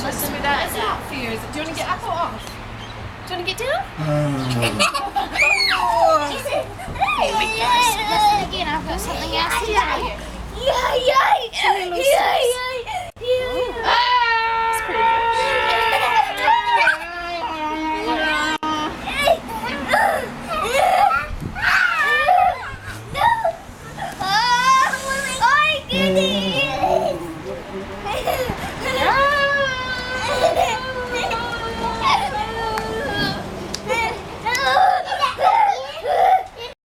Listen to that. It's not for you, is it? Do you want to get up or off? Do you want to get down? Here we go. Listen again. I've got something else to tell you.